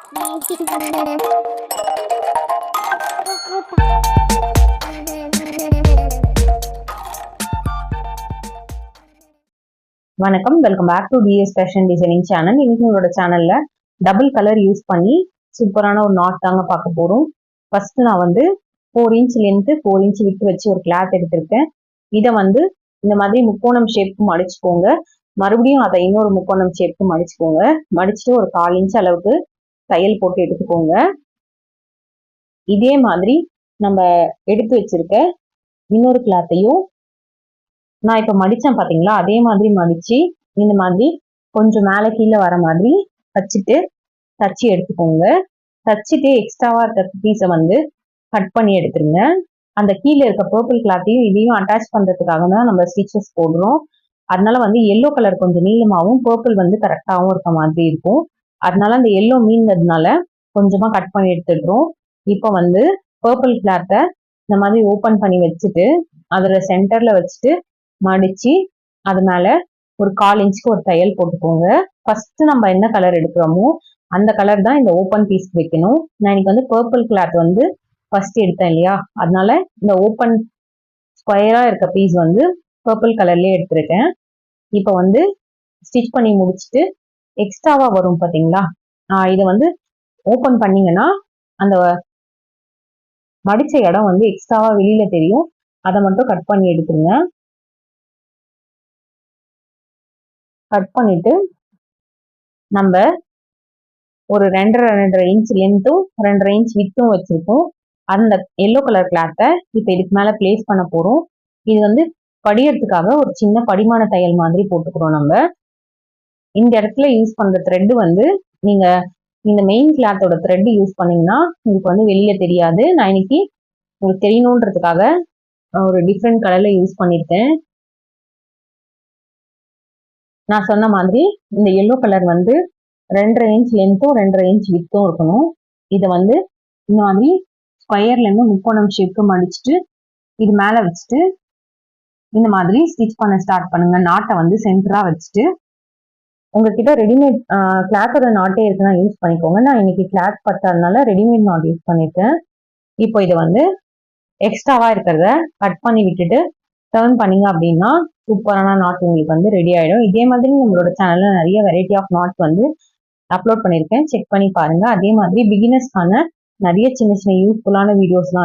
வணக்கம், welcome back to DS fashion designing channel. இன்னைக்கு உங்களோட சேனல்ல டபுள் கலர் யூஸ் பண்ணி சூப்பரான ஒரு நாட் தாங்க பார்க்க போறோம். ஃபர்ஸ்ட் நான் வந்து 4 இன்ச் லென்த் 4 இன்ச் விட்டு வச்சு ஒரு கிளாத் எடுத்திருக்கேன். இதை வந்து இந்த மாதிரி முக்கோணம் ஷேப்புக்கு மடிச்சுக்கோங்க. மறுபடியும் அதை இன்னொரு முக்கோணம் ஷேப்புக்கு மடிச்சுக்கோங்க. மடிச்சுட்டு ஒரு 1/4 இன்ச் அளவுக்கு தையல் போட்டு எடுத்துக்கோங்க. இதே மாதிரி நம்ம எடுத்து வச்சிருக்க இன்னொரு கிளாத்தையும் நான் இப்ப மடிச்சேன் பாத்தீங்களா, அதே மாதிரி மடிச்சு இந்த மாதிரி கொஞ்சம் மேலே கீழே வர மாதிரி வச்சுட்டு தச்சு எடுத்துக்கோங்க. தச்சுட்டு எக்ஸ்ட்ராவா இருக்க பீஸை வந்து கட் பண்ணி எடுத்துருங்க. அந்த கீழே இருக்க பர்பிள் கிளாத்தையும் இதையும் அட்டாச் பண்றதுக்காக தான் நம்ம ஸ்டிச்சஸ் போடுறோம். அதனால வந்து எல்லோ கலர் கொஞ்சம் நீளமாகவும் பர்பிள் வந்து கரெக்டாகவும் இருக்க மாதிரி இருக்கும். அதனால அந்த எல்லோ மீந்ததுனால கொஞ்சமா கட் பண்ணி எடுத்துடுறோம். இப்போ வந்து பர்பிள் கிளாத்தை இந்த மாதிரி ஓப்பன் பண்ணி வச்சுட்டு அதோட சென்டர்ல வச்சுட்டு மடிச்சு அது மேல ஒரு 1/4 இன்ச்சுக்கு ஒரு தையல் போட்டுக்கோங்க. ஃபர்ஸ்ட் நம்ம என்ன கலர் எடுக்கிறோமோ அந்த கலர் தான் இந்த ஓப்பன் பீஸ் வைக்கணும். நான் இன்னைக்கு வந்து பர்பிள் கிளாத் வந்து ஃபர்ஸ்ட் எடுத்தேன் இல்லையா, அதனால இந்த ஓப்பன் ஸ்கொயரா இருக்க பீஸ் வந்து பர்பிள் கலர்லயே எடுத்திருக்கேன். இப்போ வந்து ஸ்டிச் பண்ணி முடிச்சுட்டு எக்ஸ்ட்ராவா வரும் பாத்தீங்களா, இதை வந்து ஓப்பன் பண்ணீங்கன்னா அந்த மடிச்ச இடம் வந்து எக்ஸ்ட்ராவா வெளியில தெரியும். அதை மட்டும் கட் பண்ணி எடுத்துருங்க. கட் பண்ணிட்டு நம்ம ஒரு 2.5 இன்ச் லென்த்தும் 2.5 இன்ச் வித்தும் வச்சிருக்கோம். அந்த எல்லோ கலர் கிளாத்தை இப்போ இதுக்கு மேல பிளேஸ் பண்ண போறோம். இது வந்து படியறதுக்காக ஒரு சின்ன படிமான தையல் மாதிரி போட்டுக்கிறோம். நம்ம இந்த இடத்துல யூஸ் பண்ற த்ரெட் வந்து நீங்க இந்த மெயின் கிளாத்தோட த்ரெட் யூஸ் பண்ணீங்கன்னா உங்களுக்கு வந்து வெளியே தெரியாது. நான் இன்னைக்கு உங்களுக்கு தெரியணுன்றதுக்காக ஒரு டிஃப்ரெண்ட் கலர்ல யூஸ் பண்ணியிருக்கேன். நான் சொன்ன மாதிரி இந்த எல்லோ கலர் வந்து 2.5 இன்ச் லென்த்தும் 2.5 இன்ச் வித்தும் இருக்கணும். இதை வந்து இந்த மாதிரி ஸ்கொயர்ல இருந்து முக்கோணம் ஷேப்க்கு மடிச்சுட்டு இது மேல வச்சுட்டு இந்த மாதிரி ஸ்டிச் பண்ண ஸ்டார்ட் பண்ணுங்க. நாட்டை வந்து சென்டரா வச்சுட்டு உங்ககிட்ட ரெடிமேட் கிளாத்தோட நாட்டே இருக்குன்னா யூஸ் பண்ணிக்கோங்க. நான் இன்னைக்கு கிளாத் பத்தாதனால ரெடிமேட் நாட் யூஸ் பண்ணியிருக்கேன். இப்போ இதை வந்து எக்ஸ்ட்ராவா இருக்கிறத கட் பண்ணி விட்டுட்டு டர்ன் பண்ணீங்க அப்படின்னா சூப்பரான நாட் உங்களுக்கு வந்து ரெடி ஆயிடும். இதே மாதிரி நம்மளோட சேனல்ல நிறைய வெரைட்டி ஆஃப் நாட் வந்து அப்லோட் பண்ணியிருக்கேன், செக் பண்ணி பாருங்க. அதே மாதிரி பிகினர்ஸ்க்கான நிறைய சின்ன சின்ன யூஸ்ஃபுல்லான வீடியோஸ்லாம்